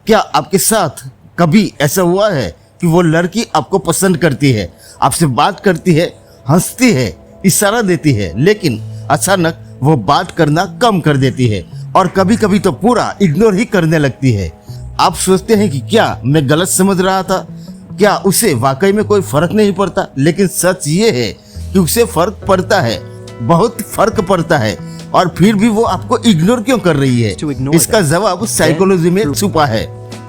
क्या आपके साथ कभी ऐसा हुआ है कि वो लड़की आपको पसंद करती है, आपसे बात करती है, हंसती है, इशारा देती है, लेकिन अचानक वो बात करना कम कर देती है और कभी कभी तो पूरा इग्नोर ही करने लगती है। आप सोचते हैं कि क्या मैं गलत समझ रहा था, क्या उसे वाकई में कोई फर्क नहीं पड़ता, लेकिन सच ये है कि उसे फर्क पड़ता है, बहुत फर्क पड़ता है, और फिर भी वो आपको इग्नोर क्यों कर रही है? इसका जवाब साइकोलॉजी में छुपा है।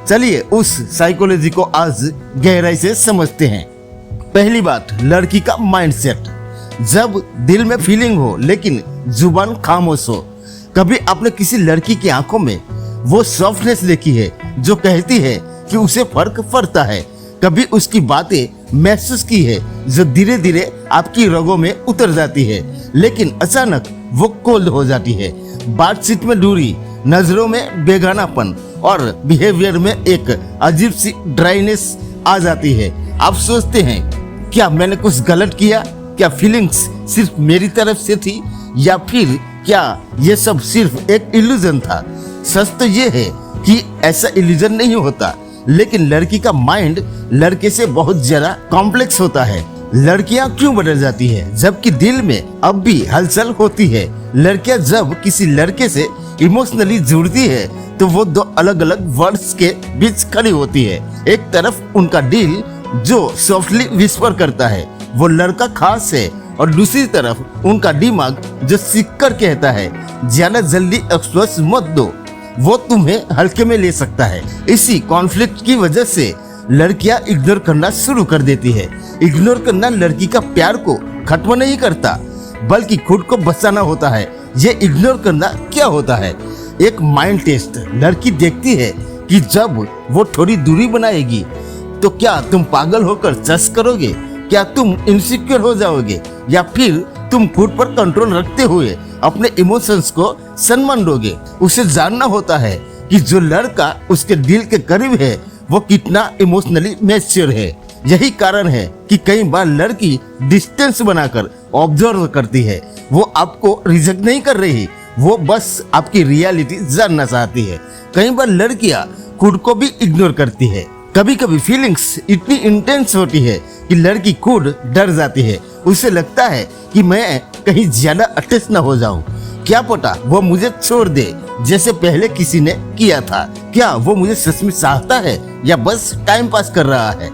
चलिए उस साइकोलॉजी को आज गहराई से समझते हैं। पहली बात, लड़की का माइंडसेट। जब दिल में फीलिंग हो लेकिन जुबान खामोश हो। कभी आपने किसी लड़की की आंखों में वो सॉफ्टनेस देखी है जो कहती है कि उसे फर्क पड़ता है? कभी उसकी बातें महसूस की है जो धीरे धीरे आपकी रगों में उतर जाती है, लेकिन अचानक वो कोल्ड हो जाती है। बातचीत में दूरी, नजरों में बेगानापन और बिहेवियर में एक अजीब सी ड्राइनेस आ जाती है। आप सोचते हैं क्या मैंने कुछ गलत किया? क्या फीलिंग्स सिर्फ मेरी तरफ से थी, या फिर क्या ये सब सिर्फ एक इल्यूजन था? सच तो ये है कि ऐसा इल्यूजन नहीं होता, लेकिन लड़की का माइंड लड़के से बहुत ज्यादा कॉम्प्लेक्स होता है। लड़कियां क्यों बदल जाती है जबकि दिल में अब भी हलचल होती है? लड़कियां जब किसी लड़के से इमोशनली जुड़ती है तो वो दो अलग अलग वर्ड्स के बीच खड़ी होती है। एक तरफ उनका दिल जो सॉफ्टली विस्पर करता है वो लड़का खास है, और दूसरी तरफ उनका दिमाग जो सीख कर कहता है ज्यादा जल्दी अफसोस मत दो, वो तुम्हें हल्के में ले सकता है। इसी कॉन्फ्लिक्ट की वजह से लड़कियां इग्नोर करना शुरू कर देती है। इग्नोर करना लड़की का प्यार को खत्म नहीं करता, बल्कि खुद को बचाना होता है। ये इग्नोर करना क्या होता है? एक माइंड टेस्ट। लड़की देखती है कि जब वो थोड़ी दूरी बनाएगी तो क्या तुम पागल होकर जज करोगे, क्या तुम इनसिक्योर हो जाओगे, या फिर तुम खुद पर कंट्रोल रखते हुए अपने इमोशंस को सम्मान दोगे? उसे जानना होता है कि जो लड़का उसके दिल के करीब है वो कितना इमोशनली मैच्योर है। यही कारण है कि कई बार लड़की डिस्टेंस बनाकर ऑब्जर्व करती है। वो आपको रिजेक्ट नहीं कर रही, वो बस आपकी रियलिटी जानना चाहती है। कई बार लड़कियां खुद को भी इग्नोर करती है। कभी कभी फीलिंग्स इतनी इंटेंस होती है कि लड़की खुद डर जाती है। उसे लगता है कि मैं कहीं ज्यादा अटैच न हो जाऊं, क्या पता वो मुझे छोड़ दे जैसे पहले किसी ने किया था। क्या वो मुझे सच में चाहता है या बस टाइम पास कर रहा है?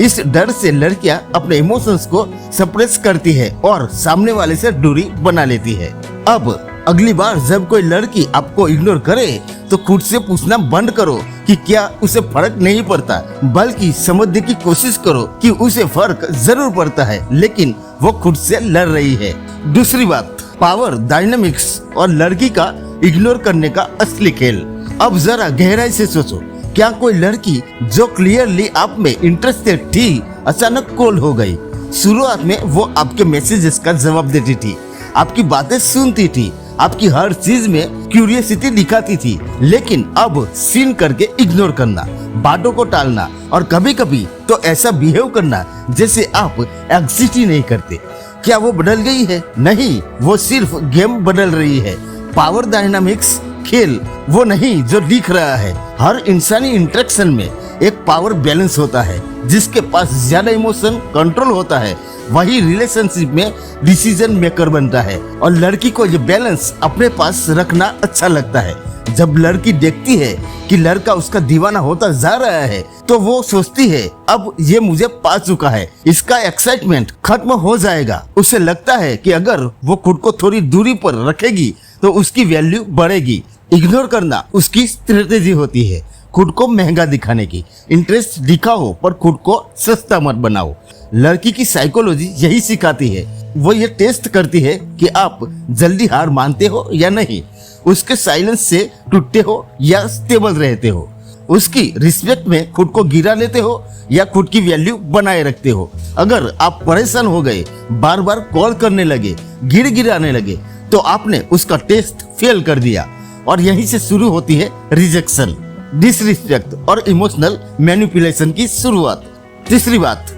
इस डर से लड़कियां अपने इमोशंस को सप्रेस करती है और सामने वाले से दूरी बना लेती है। अब अगली बार जब कोई लड़की आपको इग्नोर करे तो खुद से पूछना बंद करो कि क्या उसे फर्क नहीं पड़ता, बल्कि समझने की कोशिश करो कि उसे फर्क जरूर पड़ता है, लेकिन वो खुद से लड़ रही है। दूसरी बात, पावर डायनामिक्स और लड़की का इग्नोर करने का असली खेल। अब जरा गहराई से सोचो, क्या कोई लड़की जो क्लियरली आप में इंटरेस्टेड थी अचानक कोल्ड हो गई? शुरुआत में वो आपके मैसेजेस का जवाब देती थी, आपकी बातें सुनती थी, आपकी हर चीज में क्यूरियोसिटी दिखाती थी, लेकिन अब सीन करके इग्नोर करना, बातों को टालना और कभी कभी तो ऐसा बिहेव करना जैसे आप एग्जिस्ट ही नहीं करते। क्या वो बदल गई है? नहीं, वो सिर्फ गेम बदल रही है। पावर डायनामिक्स खेल वो नहीं जो दिख रहा है। हर इंसानी इंटरेक्शन में एक पावर बैलेंस होता है। जिसके पास ज्यादा इमोशन कंट्रोल होता है वही रिलेशनशिप में डिसीजन मेकर बनता है, और लड़की को ये बैलेंस अपने पास रखना अच्छा लगता है। जब लड़की देखती है कि लड़का उसका दीवाना होता जा रहा है तो वो सोचती है अब ये मुझे पा चुका है, इसका एक्साइटमेंट खत्म हो जाएगा। उसे लगता है कि अगर वो खुद को थोड़ी दूरी पर रखेगी तो उसकी वैल्यू बढ़ेगी। इग्नोर करना उसकी स्ट्रेटेजी होती है, खुद को महंगा दिखाने की। इंटरेस्ट दिखाओ पर खुद को सस्ता मत बनाओ। लड़की की साइकोलॉजी यही सिखाती है। वो ये टेस्ट करती है कि आप जल्दी हार मानते हो या नहीं, उसके साइलेंस से टूटते हो या स्टेबल रहते हो, उसकी रिस्पेक्ट में खुद को गिरा लेते हो या खुद की वैल्यू बनाए रखते हो। अगर आप परेशान हो गए, बार बार कॉल करने लगे, गिराने लगे, तो आपने उसका टेस्ट फेल कर दिया, और यहीं से शुरू होती है रिजेक्शन, डिसरिस्पेक्ट और इमोशनल मैनिपुलेशन की शुरुआत। तीसरी बात,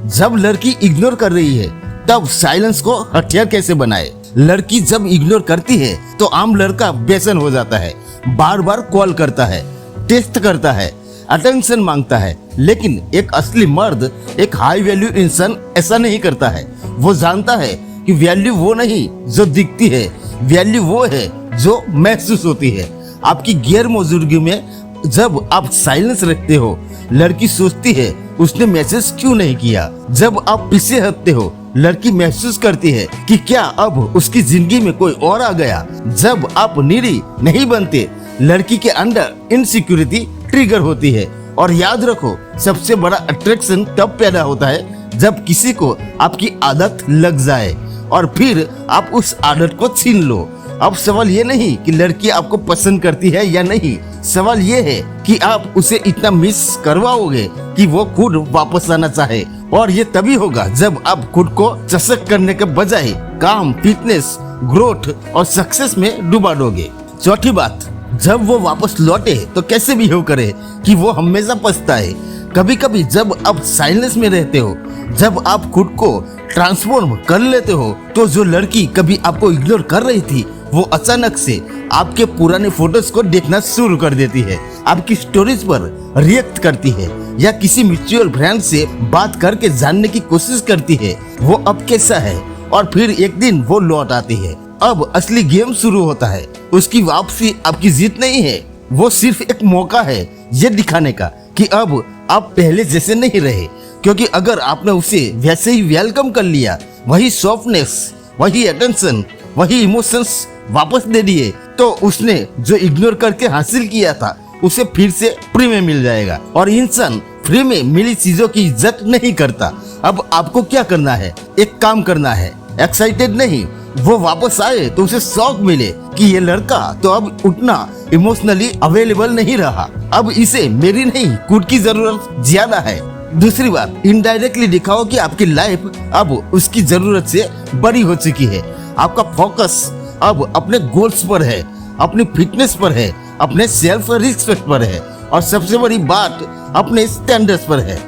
जब लड़की इग्नोर कर रही है तब साइलेंस को हथियार कैसे बनाए? लड़की जब इग्नोर करती है तो आम लड़का बेचैन हो जाता है, बार बार कॉल करता है, टेस्ट करता है, अटेंशन मांगता है, लेकिन एक असली मर्द, एक हाई वैल्यू इंसान ऐसा नहीं करता है। वो जानता है कि वैल्यू वो नहीं जो दिखती है, वैल्यू वो है जो महसूस होती है। आपकी गैर मौजूदगी में जब आप साइलेंस रखते हो, लड़की सोचती है उसने मैसेज क्यों नहीं किया। जब आप पीछे हटते हो, लड़की महसूस करती है कि क्या अब उसकी जिंदगी में कोई और आ गया। जब आप नीडी नहीं बनते, लड़की के अंदर इनसिक्योरिटी ट्रिगर होती है। और याद रखो, सबसे बड़ा अट्रैक्शन तब पैदा होता है जब किसी को आपकी आदत लग जाए और फिर आप उस आदत को छीन लो। अब सवाल ये नहीं कि लड़की आपको पसंद करती है या नहीं, सवाल ये है कि आप उसे इतना मिस करवाओगे कि वो खुद वापस आना चाहे। और ये तभी होगा जब आप खुद को चसक करने के बजाय काम, फिटनेस, ग्रोथ और सक्सेस में डुबा दोगे। चौथी बात, जब वो वापस लौटे तो कैसे बिहेव करे कि वो हमेशा पछताए। कभी कभी जब आप साइलेंस में रहते हो, जब आप खुद को ट्रांसफॉर्म कर लेते हो, तो जो लड़की कभी आपको इग्नोर कर रही थी, वो अचानक से आपके पुराने फोटोज को देखना शुरू कर देती है, आपकी स्टोरीज पर रिएक्ट करती है या किसी म्यूचुअल फ्रेंड से बात करके जानने की कोशिश करती है वो अब कैसा है। और फिर एक दिन वो लौट आती है। अब असली गेम शुरू होता है। उसकी वापसी आपकी जीत नहीं है, वो सिर्फ एक मौका है ये दिखाने का कि अब आप पहले जैसे नहीं रहे। क्योंकि अगर आपने उसे वैसे ही वेलकम कर लिया, वही सॉफ्टनेस, वही अटेंशन, वही इमोशंस वापस दे दिए, तो उसने जो इग्नोर करके हासिल किया था उसे फिर से फ्री में मिल जाएगा। और इंसान फ्री में मिली चीजों की इज्जत नहीं करता। अब आपको क्या करना है? एक काम करना है, एक्साइटेड नहीं, वो वापस आए तो उसे शौक मिले कि ये लड़का तो अब उतना इमोशनली अवेलेबल नहीं रहा, अब इसे मेरी नहीं खुद की जरूरत ज्यादा है। दूसरी बात, इनडायरेक्टली दिखाओ कि आपकी लाइफ अब उसकी जरूरत से बड़ी हो चुकी है। आपका फोकस अब अपने गोल्स पर है, अपनी फिटनेस पर है, अपने सेल्फ रिस्पेक्ट पर है और सबसे बड़ी बात अपने स्टैंडर्ड्स पर है।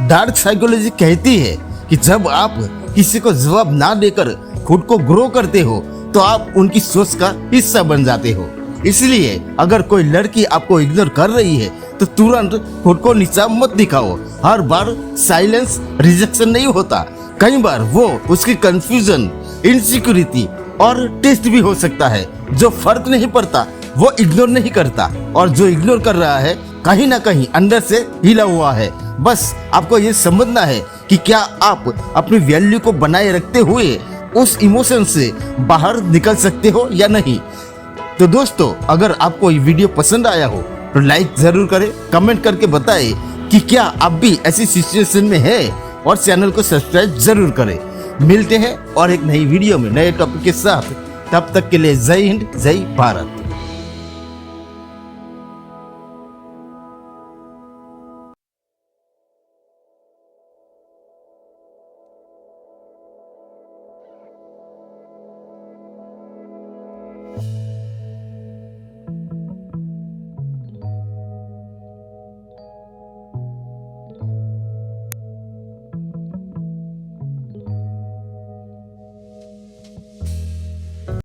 डार्क साइकोलॉजी कहती है कि जब आप किसी को जवाब ना देकर खुद को ग्रो करते हो तो आप उनकी सोच का हिस्सा बन जाते हो। इसलिए अगर कोई लड़की आपको इग्नोर कर रही है तो तुरंत खुद को नीचा मत दिखाओ। हर बार साइलेंस रिजेक्शन नहीं होता, कई बार वो उसकी कंफ्यूजन, इनसिक्योरिटी और टेस्ट भी हो सकता है। जो फर्क नहीं पड़ता वो इग्नोर नहीं करता, और जो इग्नोर कर रहा है कहीं ना कहीं अंदर से हिला हुआ है। बस आपको ये समझना है कि क्या आप अपनी वैल्यू को बनाए रखते हुए उस इमोशन से बाहर निकल सकते हो या नहीं। तो दोस्तों, अगर आपको ये वीडियो पसंद आया हो तो लाइक जरूर करें, कमेंट करके बताएं कि क्या आप भी ऐसी सिचुएशन में हैं, और चैनल को सब्सक्राइब जरूर करें। मिलते हैं और एक नई वीडियो में नए टॉपिक के साथ। तब तक के लिए जय हिंद, जय भारत।